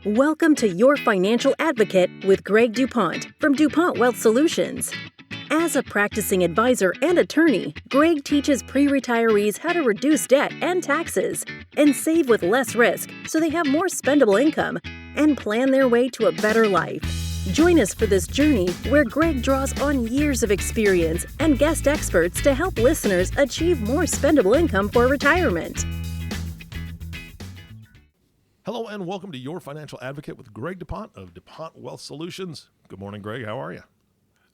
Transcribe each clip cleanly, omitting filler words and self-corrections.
Welcome to Your Financial Advocate with Greg DuPont from DuPont Wealth Solutions. As a practicing advisor and attorney, Greg teaches pre-retirees how to reduce debt and taxes and save with less risk so they have more spendable income and plan their way to a better life. Join us for this journey where Greg draws on years of experience and guest experts to help listeners achieve more spendable income for retirement. Hello and welcome to Your Financial Advocate with Greg DuPont of DuPont Wealth Solutions. Good morning, Greg. How are you?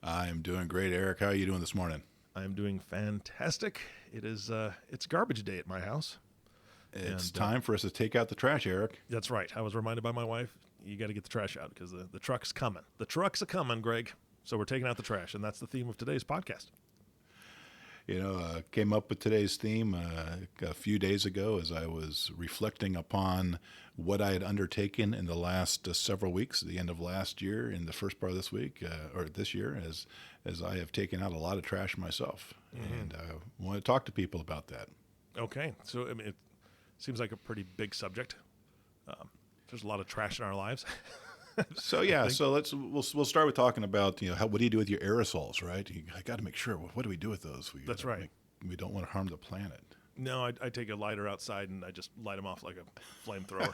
I am doing great, Eric. How are you doing this morning? I am doing fantastic. It's garbage day at my house. It's time for us to take out the trash, Eric. That's right. I was reminded by my wife, you got to get the trash out because the truck's coming. The truck's a-coming, Greg. So we're taking out the trash, and that's the theme of today's podcast. Came up with today's theme a few days ago as I was reflecting upon what I had undertaken in the last several weeks, the end of last year, in the first part of this week, or this year, as I have taken out a lot of trash myself. Mm-hmm. And I want to talk to people about that. Okay. So, it seems like a pretty big subject. There's a lot of trash in our lives. So we'll start with talking about what do you do with your aerosols, right? I got to make sure. What do we do with those? That's right. We don't want to harm the planet. No, I take a lighter outside and I just light them off like a flamethrower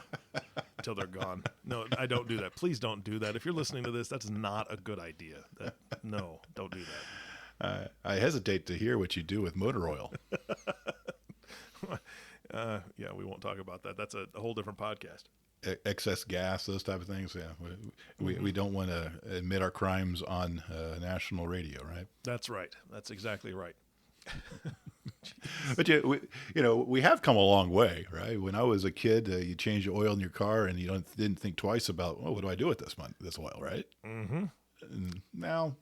until they're gone. No, I don't do that. Please don't do that. If you're listening to this, that's not a good idea. No, don't do that. I hesitate to hear what you do with motor oil. Yeah, we won't talk about that. That's a whole different podcast. Excess gas, those type of things. Yeah, we don't want to admit our crimes on national radio, right? That's right. That's exactly right. But we have come a long way, right? When I was a kid, you change the oil in your car, and you didn't think twice about, what do I do with this oil, right? Mm-hmm. And now,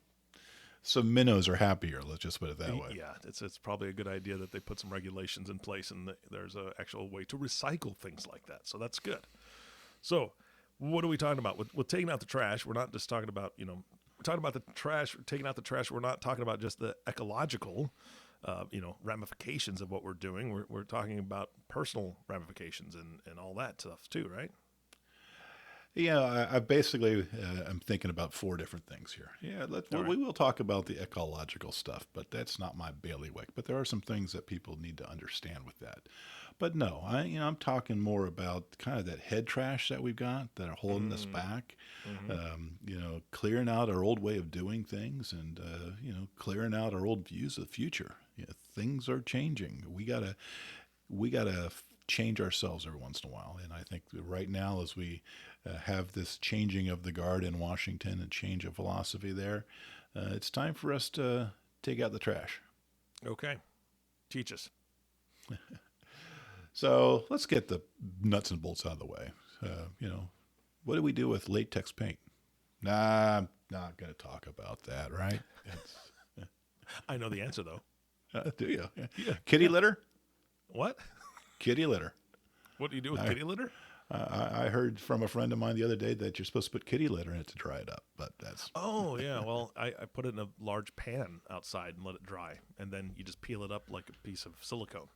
some minnows are happier. Let's just put it that way. Yeah, it's probably a good idea that they put some regulations in place, and there's an actual way to recycle things like that. So that's good. So, what are we talking about? With taking out the trash, we're not just talking about, we're talking about the trash, taking out the trash. We're not talking about just the ecological, ramifications of what we're doing. We're talking about personal ramifications and all that stuff too, right? Yeah, I basically I'm thinking about four different things here. Yeah, we will talk about the ecological stuff, but that's not my bailiwick. But there are some things that people need to understand with that. But no, I'm talking more about kind of that head trash that we've got that are holding us back. Mm-hmm. Clearing out our old way of doing things, and clearing out our old views of the future. Things are changing. We gotta change ourselves every once in a while. And I think that right now, as we have this changing of the guard in Washington and change of philosophy there, it's time for us to take out the trash. Okay, teach us. So let's get the nuts and bolts out of the way. What do we do with latex paint? Nah, I'm not going to talk about that, right? I know the answer, though. Do you? Yeah. Kitty litter? What? Kitty litter. What do you do with kitty litter? I heard from a friend of mine the other day that you're supposed to put kitty litter in it to dry it up, but that's... Oh, yeah. Well, I put it in a large pan outside and let it dry, and then you just peel it up like a piece of silicone.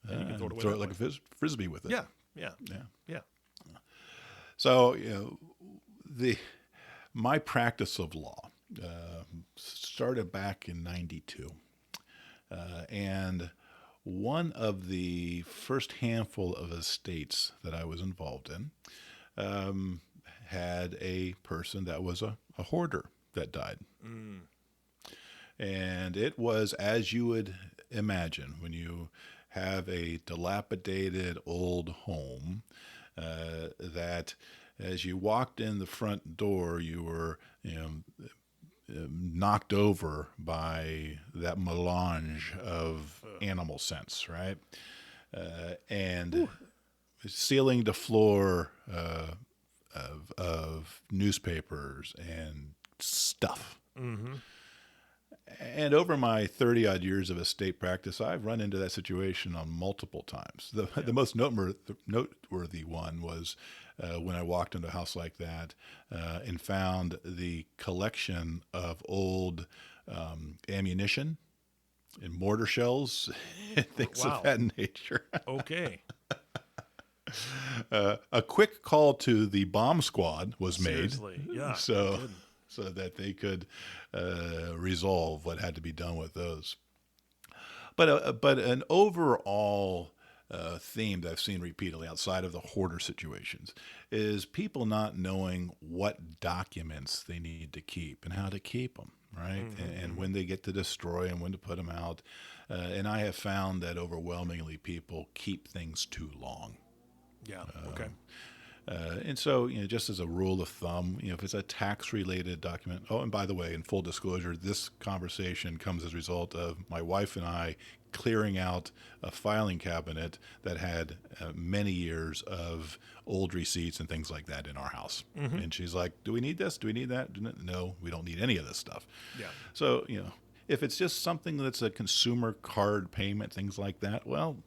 And you can throw it like a frisbee with it. Yeah. So, my practice of law started back in 92. And one of the first handful of estates that I was involved in had a person that was a hoarder that died. Mm. And it was, as you would imagine, when you have a dilapidated old home, that as you walked in the front door, you were knocked over by that melange of animal scents, right? And ceiling to floor of newspapers and stuff. Mm-hmm. And over my 30-odd years of estate practice, I've run into that situation on multiple times. The most noteworthy one was when I walked into a house like that and found the collection of old ammunition and mortar shells and things of that nature. Okay. A quick call to the bomb squad was made. Seriously, yeah. So that they could resolve what had to be done with those. But an overall theme that I've seen repeatedly outside of the hoarder situations is people not knowing what documents they need to keep and how to keep them, right? And when they get to destroy and when to put them out. And I have found that overwhelmingly people keep things too long. Yeah. Okay. And so, just as a rule of thumb, if it's a tax-related document. Oh, and by the way, in full disclosure, this conversation comes as a result of my wife and I clearing out a filing cabinet that had many years of old receipts and things like that in our house. And she's like, "Do we need this? Do we need that?" No, we don't need any of this stuff. Yeah. So, if it's just something that's a consumer card payment, things like that, well,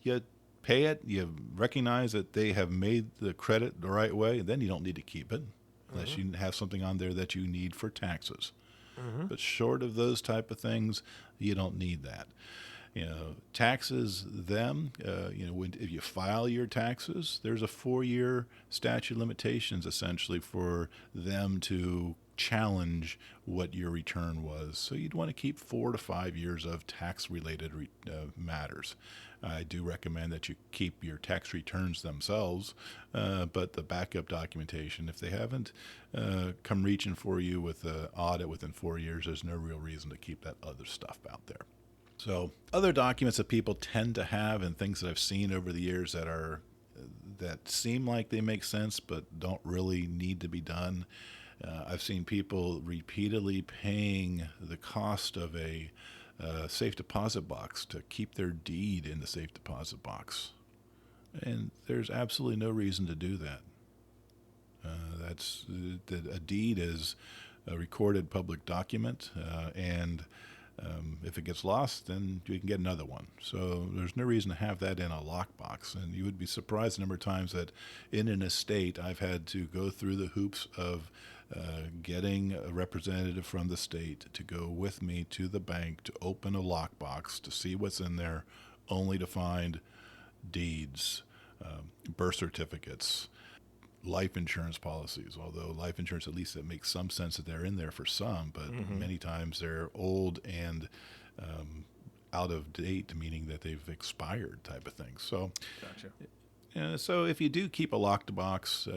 you pay it, you recognize that they have made the credit the right way, then you don't need to keep it unless you have something on there that you need for taxes. But short of those type of things, you don't need that. Taxes if you file your taxes, there's a 4-year statute of limitations essentially for them to challenge what your return was. So you'd want to keep 4 to 5 years of tax-related matters. I do recommend that you keep your tax returns themselves, but the backup documentation, if they haven't come reaching for you with an audit within 4 years, there's no real reason to keep that other stuff out there. So other documents that people tend to have and things that I've seen over the years that seem like they make sense but don't really need to be done. I've seen people repeatedly paying the cost of a safe deposit box to keep their deed in the safe deposit box. And there's absolutely no reason to do that. A deed is a recorded public document, and if it gets lost, then you can get another one. So there's no reason to have that in a lockbox. And you would be surprised the number of times that in an estate I've had to go through the hoops of getting a representative from the state to go with me to the bank to open a lockbox to see what's in there, only to find deeds, birth certificates, life insurance policies, although life insurance, at least it makes some sense that they're in there for some, but many times they're old and out of date, meaning that they've expired type of thing. So, Gotcha. So if you do keep a locked box,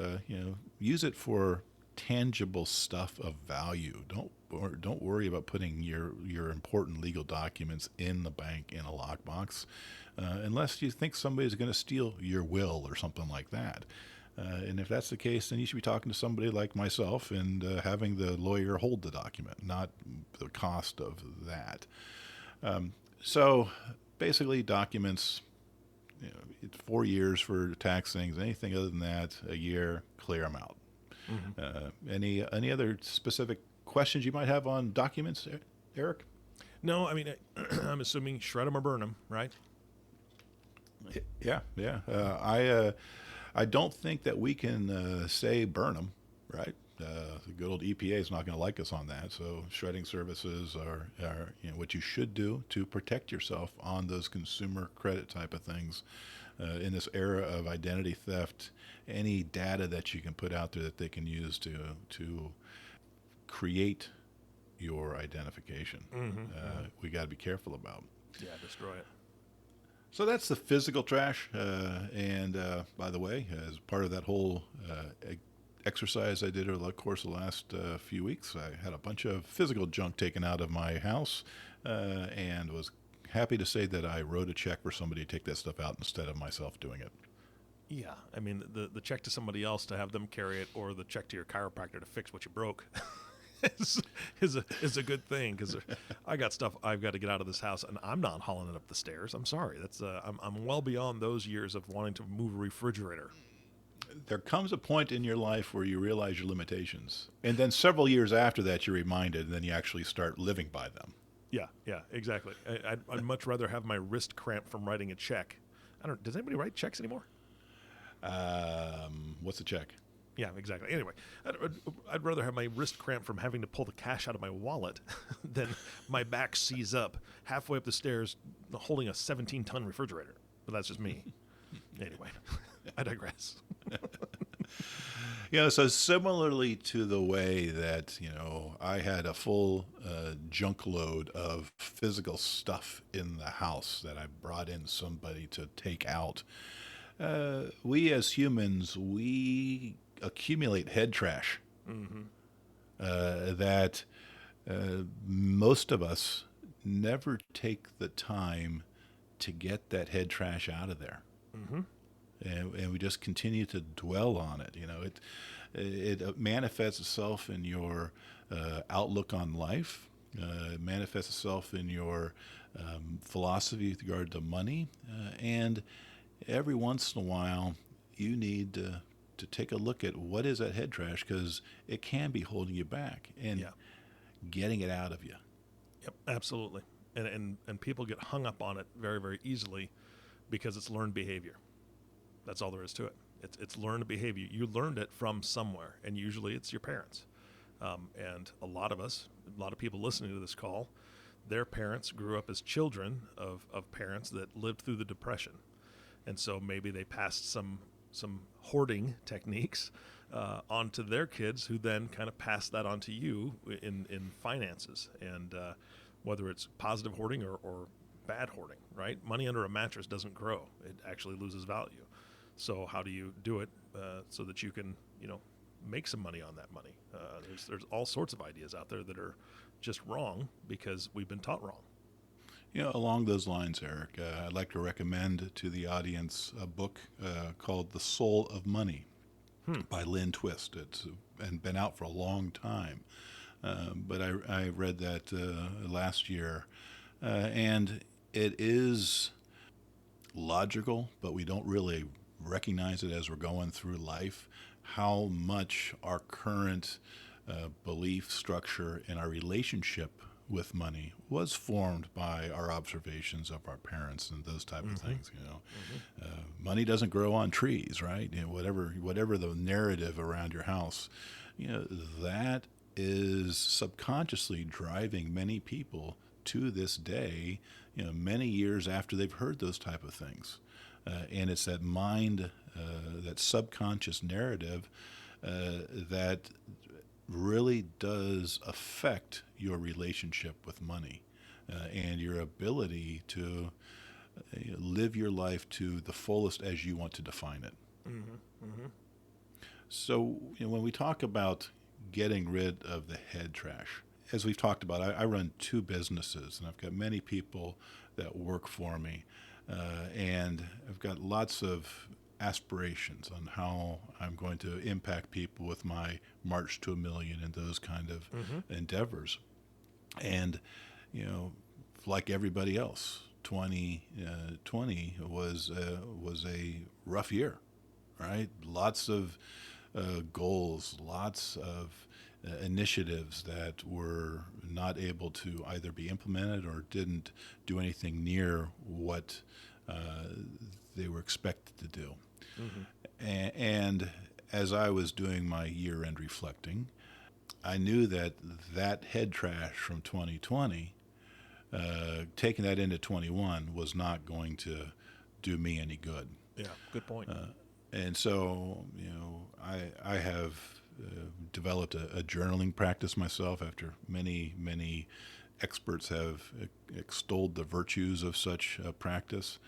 use it for tangible stuff of value. Don't worry about putting your important legal documents in the bank in a lockbox, unless you think somebody's going to steal your will or something like that. And if that's the case, then you should be talking to somebody like myself and having the lawyer hold the document, not the cost of that. So basically documents, it's 4 years for tax things. Anything other than that, a year, clear them out. Any other specific questions you might have on documents, Eric? No, I mean, I'm assuming shred them or burn them, right? Yeah. I don't think that we can say burn them, right? The good old EPA is not going to like us on that. So shredding services are what you should do to protect yourself on those consumer credit type of things. In this era of identity theft, any data that you can put out there that they can use to create your identification, we got to be careful about. Yeah, destroy it. So that's the physical trash. And by the way, as part of that whole exercise I did over the course of the last few weeks, I had a bunch of physical junk taken out of my house and was happy to say that I wrote a check for somebody to take that stuff out instead of myself doing it. Yeah, I mean, the check to somebody else to have them carry it, or the check to your chiropractor to fix what you broke is a good thing, because I got stuff I've got to get out of this house, and I'm not hauling it up the stairs. I'm sorry. That's I'm well beyond those years of wanting to move a refrigerator. There comes a point in your life where you realize your limitations, and then several years after that you're reminded, and then you actually start living by them. Yeah, exactly. I'd much rather have my wrist cramp from writing a check. Does anybody write checks anymore? What's a check? Yeah, exactly. Anyway, I'd rather have my wrist cramp from having to pull the cash out of my wallet than my back seize up halfway up the stairs holding a 17-ton refrigerator. But that's just me. Anyway. I digress. So similarly to the way that, I had a full junk load of physical stuff in the house that I brought in somebody to take out, we as humans, we accumulate head trash that most of us never take the time to get that head trash out of there. And we just continue to dwell on it. It manifests itself in your outlook on life. It manifests itself in your philosophy with regard to money. And every once in a while, you need to take a look at what is that head trash, because it can be holding you back and getting it out of you. Yep, absolutely. And people get hung up on it very, very easily because it's learned behavior. That's all there is to it. It's learned behavior. You learned it from somewhere, and usually it's your parents. And a lot of people listening to this call, their parents grew up as children of parents that lived through the Depression. And so maybe they passed some hoarding techniques onto their kids, who then kind of passed that on to you in finances. And whether it's positive hoarding or bad hoarding, right? Money under a mattress doesn't grow. It actually loses value. So how do you do it so that you can, make some money on that money? There's all sorts of ideas out there that are just wrong because we've been taught wrong. Along those lines, Eric, I'd like to recommend to the audience a book called The Soul of Money by Lynn Twist. It's been out for a long time, but I read that last year, and it is logical, but we don't really recognize it as we're going through life, how much our current belief structure and our relationship with money was formed by our observations of our parents and those type of things. Money doesn't grow on trees, right? Whatever the narrative around your house, that is subconsciously driving many people to this day, many years after they've heard those type of things. And it's that mind, that subconscious narrative that really does affect your relationship with money and your ability to live your life to the fullest as you want to define it. So when we talk about getting rid of the head trash, as we've talked about, I run 2 businesses, and I've got many people that work for me. And I've got lots of aspirations on how I'm going to impact people with my March to $1 Million and those kind of endeavors. And, like everybody else, 2020 was a rough year, right? Lots of goals, lots of initiatives that were not able to either be implemented or didn't do anything near what they were expected to do. And as I was doing my year-end reflecting, I knew that head trash from 2020, taking that into 21, was not going to do me any good. Yeah, good point. And so, I have developed a journaling practice myself after many experts have extolled the virtues of such a practice.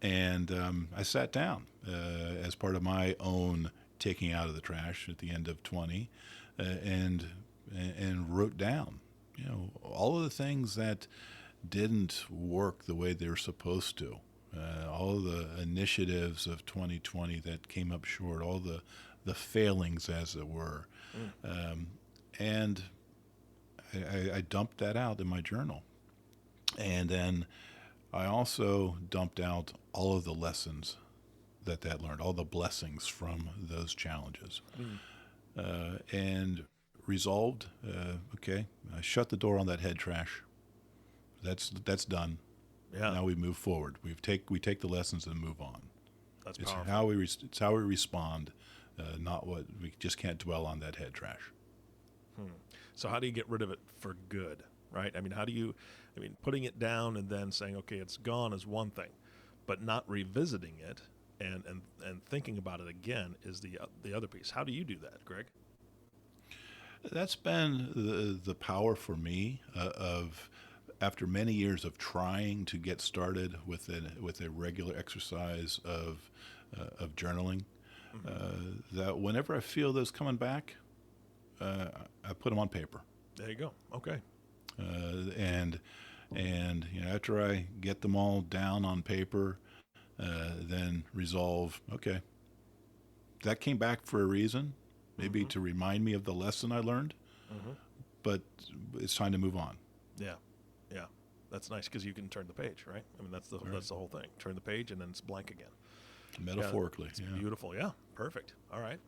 And I sat down as part of my own taking out of the trash at the end of 20 and wrote down, all of the things that didn't work the way they were supposed to. All the initiatives of 2020 that came up short, all the failings, as it were. And I dumped that out in my journal. And then I also dumped out all of the lessons that learned, all the blessings from those challenges. And resolved, okay, I shut the door on that head trash. That's done. Yeah. Now we move forward. We take the lessons and move on. That's it's powerful. It's how we respond, not what we just can't dwell on that head trash. So how do you get rid of it for good, right? Putting it down and then saying, okay, it's gone is one thing, but not revisiting it and thinking about it again is the other piece. How do you do that, Greg? That's been the power for me of after many years of trying to get started with a regular exercise of journaling. That whenever I feel those coming back, I put them on paper. There you go. Okay. And after I get them all down on paper, then resolve. Okay, that came back for a reason, maybe to remind me of the lesson I learned. But it's time to move on. Yeah, yeah, that's nice because you can turn the page, right? I mean, that's the whole thing. Turn the page and then it's blank again. Metaphorically, it's beautiful. Yeah, perfect. All right.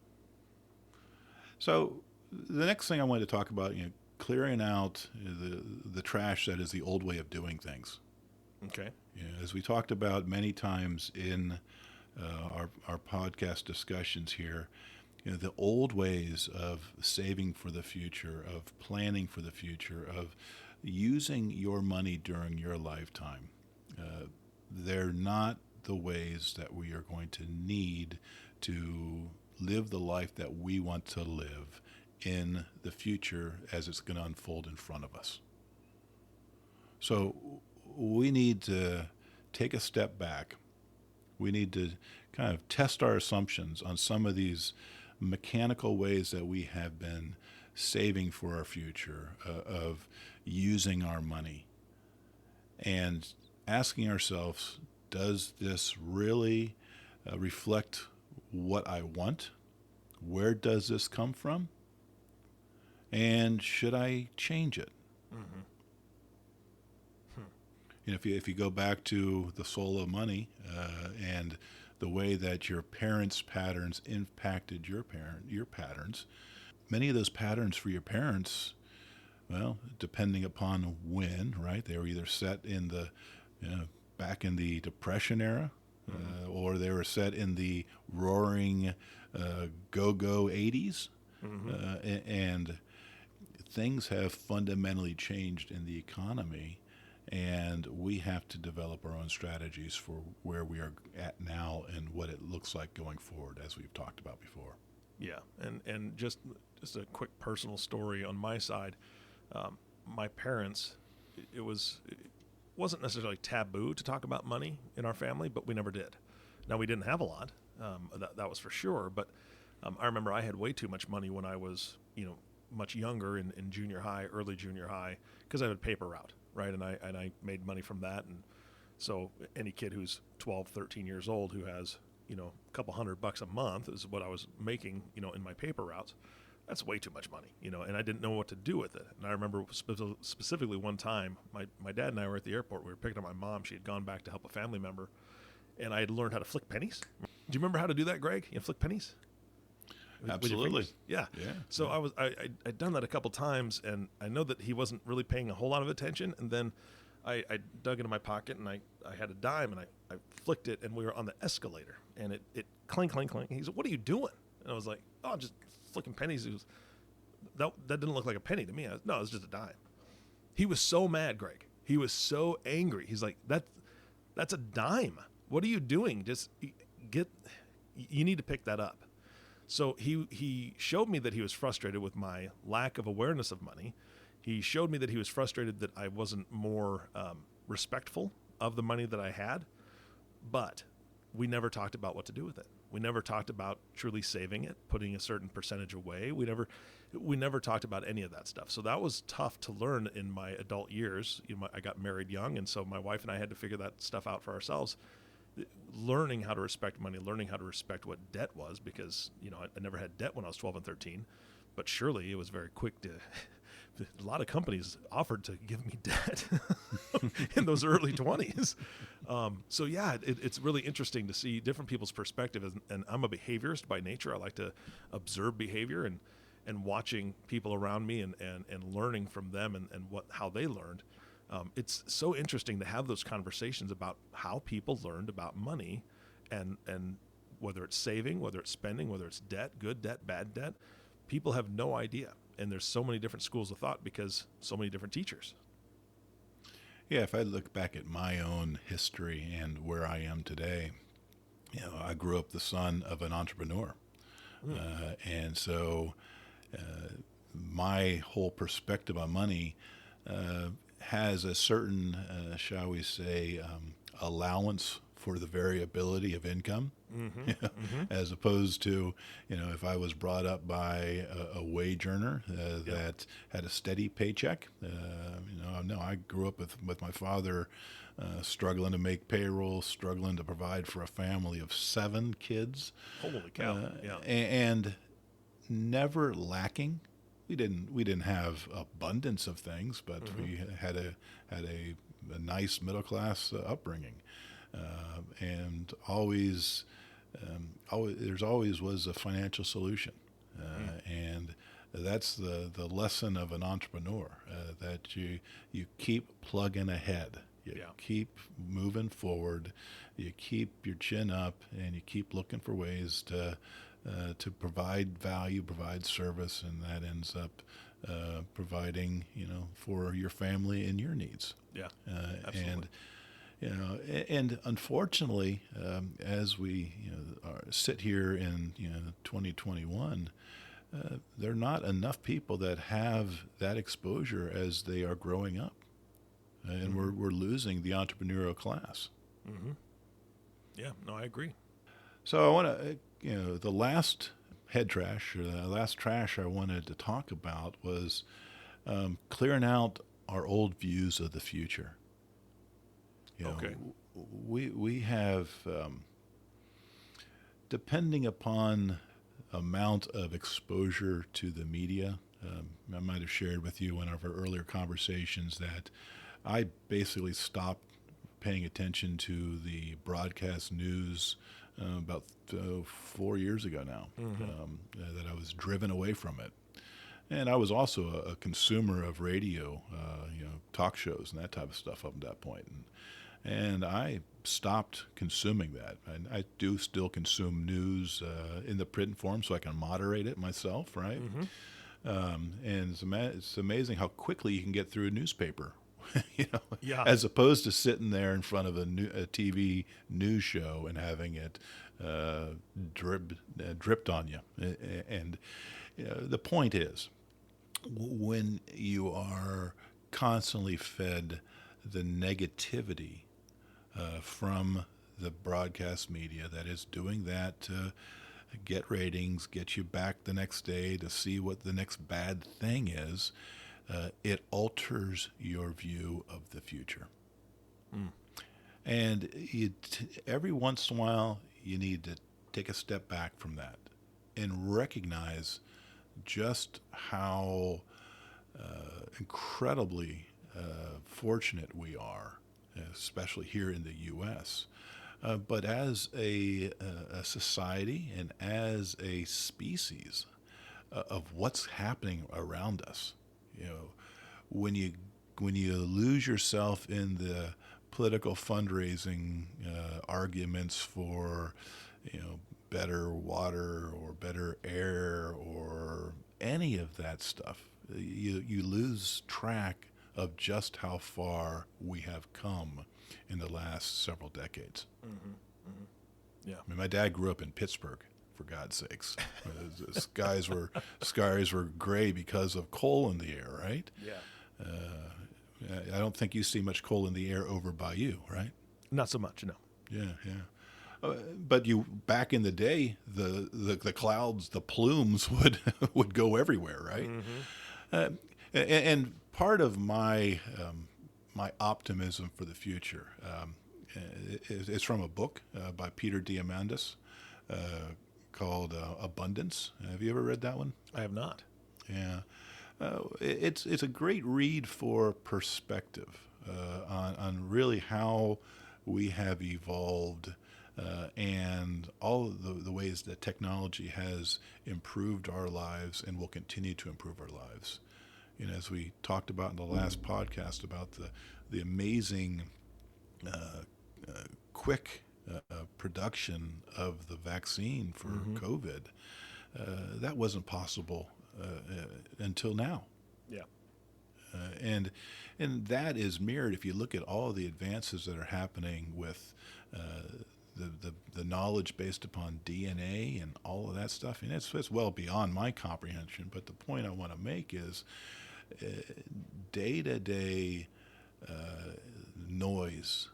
So the next thing I wanted to talk about, clearing out the trash that is the old way of doing things. Okay. As we talked about many times in our podcast discussions here, the old ways of saving for the future, of planning for the future, of using your money during your lifetime, they're not the ways that we are going to need to live the life that we want to live in the future as it's going to unfold in front of us. So we need to take a step back. We need to kind of test our assumptions on some of these mechanical ways that we have been saving for our future, of using our money, and asking ourselves, does this really reflect what I want? Where does this come from? And should I change it? If you go back to the soul of money and the way that your parents' patterns impacted your patterns, many of those patterns for your parents, well, depending upon when, right? They were either set in the back in the Depression era, or they were set in the roaring go-go 80s, and things have fundamentally changed in the economy. And we have to develop our own strategies for where we are at now and what it looks like going forward, as we've talked about before. Yeah, and just a quick personal story on my side. My parents, it wasn't necessarily taboo to talk about money in our family, but we never did. Now, we didn't have a lot, that was for sure, but I remember I had way too much money when I was, much younger in junior high, early junior high, because I had a paper route. Right, and I made money from that, and so any kid who's 12, 13 years old who has a couple $100 a month is what I was making in my paper routes. That's way too much money, and I didn't know what to do with it. And I remember specifically one time, my dad and I were at the airport. We were picking up my mom. She had gone back to help a family member, and I had learned how to flick pennies. Do you remember how to do that, Greg? Flick pennies? Absolutely. Yeah. So I'd done that a couple times, and I know that he wasn't really paying a whole lot of attention. And then I dug into my pocket, and I had a dime, and I flicked it, and we were on the escalator, and it clink, clink, clink. He said, "What are you doing?" And I was like, "Oh, I'm just flicking pennies." That didn't look like a penny to me. No, it was just a dime. He was so mad, Greg. He was so angry. He's like, "That's a dime. What are you doing? You need to pick that up." So he showed me that he was frustrated with my lack of awareness of money. He showed me that he was frustrated that I wasn't more respectful of the money that I had. But we never talked about what to do with it. We never talked about truly saving it, putting a certain percentage away. We never talked about any of that stuff. So that was tough to learn in my adult years. I got married young, and so my wife and I had to figure that stuff out for ourselves. Learning how to respect money, learning how to respect what debt was, because I never had debt when I was 12 and 13, but surely it was very quick to. A lot of companies offered to give me debt in those early 20s. So yeah, it's really interesting to see different people's perspective. And I'm a behaviorist by nature. I like to observe behavior and watching people around me and learning from them and how they learned. It's so interesting to have those conversations about how people learned about money and whether it's saving, whether it's spending, whether it's debt, good debt, bad debt. People have no idea. And there's so many different schools of thought because so many different teachers. Yeah, if I look back at my own history and where I am today, I grew up the son of an entrepreneur. And so my whole perspective on money has a certain, shall we say, allowance for the variability of income, as opposed to, if I was brought up by a wage earner that had a steady paycheck. No, I grew up with my father struggling to make payroll, struggling to provide for a family of 7 kids. Holy cow! And never lacking. We didn't have abundance of things, but we had a nice middle class upbringing, and always there's always was a financial solution, and that's the lesson of an entrepreneur, that you keep plugging ahead. You keep moving forward, you keep your chin up, and you keep looking for ways to provide value, provide service, and that ends up providing, for your family and your needs. Yeah, absolutely. And unfortunately, as we sit here in 2021, there are not enough people that have that exposure as they are growing up, and we're losing the entrepreneurial class. Yeah, no, I agree. So I want to, the last head trash, or the last trash I wanted to talk about was clearing out our old views of the future. Okay. We have, depending upon amount of exposure to the media, I might have shared with you in one of our earlier conversations that I basically stopped paying attention to the broadcast news about 4 years ago now, that I was driven away from it. And I was also a consumer of radio, talk shows and that type of stuff up to that point. And I stopped consuming that. And I do still consume news in the print form so I can moderate it myself, right? And it's amazing how quickly you can get through a newspaper, as opposed to sitting there in front of a TV news show and having it dripped on you. And the point is, when you are constantly fed the negativity from the broadcast media that is doing that to get ratings, get you back the next day to see what the next bad thing is, it alters your view of the future. And every once in a while, you need to take a step back from that and recognize just how incredibly fortunate we are, especially here in the U.S. But as a society and as a species of what's happening around us, when you lose yourself in the political fundraising arguments for better water or better air or any of that stuff, you lose track of just how far we have come in the last several decades. Yeah. I mean, my dad grew up in Pittsburgh, for God's sakes. The skies were gray because of coal in the air, right? Yeah. I don't think you see much coal in the air over by you, right? Not so much, no. Yeah. But back in the day, the clouds, the plumes would go everywhere, right? And part of my my optimism for the future is from a book by Peter Diamandis called Abundance. Have you ever read that one? I have not. Yeah. It's a great read for perspective on really how we have evolved and all of the ways that technology has improved our lives and will continue to improve our lives. As we talked about in the last podcast about the amazing quick production of the vaccine for COVID, that wasn't possible until now. Yeah. And that is mirrored if you look at all of the advances that are happening with the knowledge based upon DNA and all of that stuff, and it's well beyond my comprehension. But the point I want to make is day-to-day noise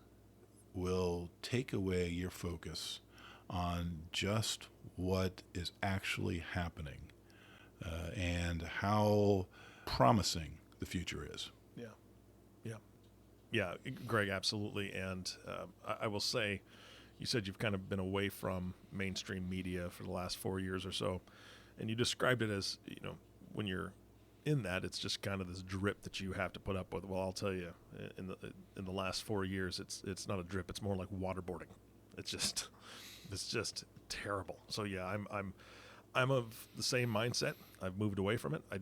will take away your focus on just what is actually happening and how promising the future is. Yeah, Greg, absolutely. And I will say, you said you've kind of been away from mainstream media for the last 4 years or so, and you described it as, when you're in that, it's just kind of this drip that you have to put up with. Well, I'll tell you, in the last 4 years, it's not a drip. It's more like waterboarding. It's just terrible. So yeah, I'm of the same mindset. I've moved away from it. I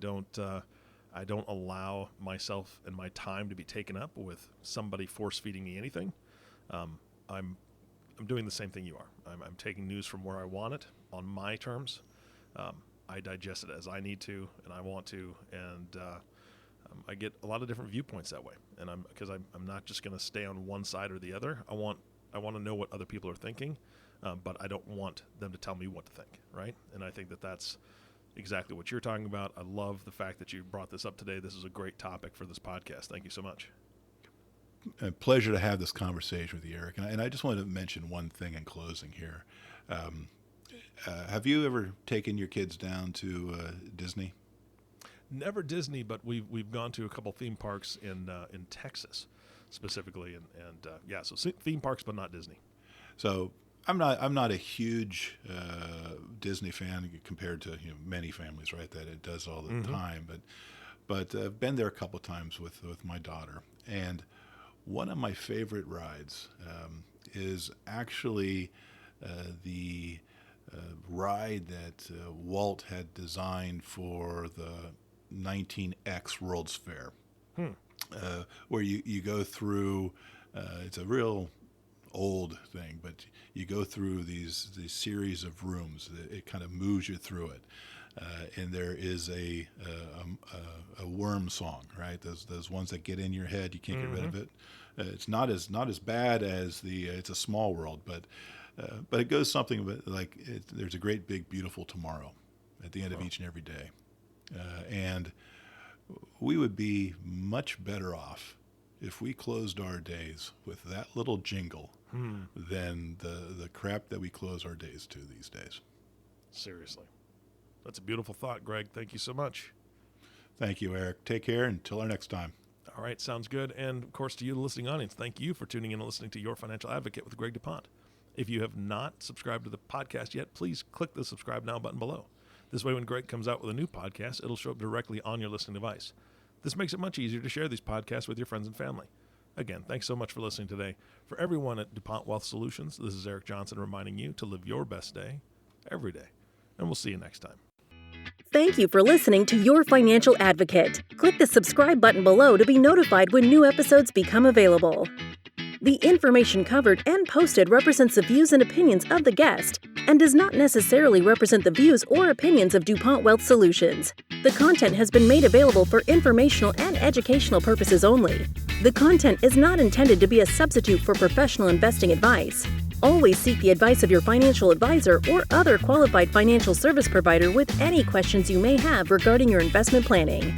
don't allow myself and my time to be taken up with somebody force feeding me anything. I'm doing the same thing you are. I'm taking news from where I want it on my terms. I digest it as I need to and I want to, and I get a lot of different viewpoints that way. And because I'm not just going to stay on one side or the other. I want to know what other people are thinking, but I don't want them to tell me what to think, right? And I think that's exactly what you're talking about. I love the fact that you brought this up today. This is a great topic for this podcast. Thank you so much. A pleasure to have this conversation with you, Eric. And I just wanted to mention one thing in closing here. Have you ever taken your kids down to Disney? Never Disney, but we've gone to a couple theme parks in Texas specifically, and so theme parks, but not Disney. So I'm not a huge Disney fan compared to many families, right? That it does all the time, but I've been there a couple times with my daughter, and one of my favorite rides is actually the ride that Walt had designed for the 19X World's Fair, where you go through. It's a real old thing, but you go through these series of rooms. It kind of moves you through it, and there is a worm song, right? Those ones that get in your head, you can't get rid of it. It's not as bad as It's a Small World, but it goes something like there's a great big beautiful tomorrow at the end of each and every day, and we would be much better off if we closed our days with that little jingle than the crap that we close our days to these days. Seriously. That's a beautiful thought, Greg. Thank you so much. Thank you, Eric. Take care until our next time. All right, sounds good. And, of course, to you, the listening audience, thank you for tuning in and listening to Your Financial Advocate with Greg DuPont. If you have not subscribed to the podcast yet, please click the subscribe now button below. This way, when Greg comes out with a new podcast, it'll show up directly on your listening device. This makes it much easier to share these podcasts with your friends and family. Again, thanks so much for listening today. For everyone at DuPont Wealth Solutions, this is Eric Johnson reminding you to live your best day every day. And we'll see you next time. Thank you for listening to Your Financial Advocate. Click the subscribe button below to be notified when new episodes become available. The information covered and posted represents the views and opinions of the guest and does not necessarily represent the views or opinions of DuPont Wealth Solutions. The content has been made available for informational and educational purposes only. The content is not intended to be a substitute for professional investing advice. Always seek the advice of your financial advisor or other qualified financial service provider with any questions you may have regarding your investment planning.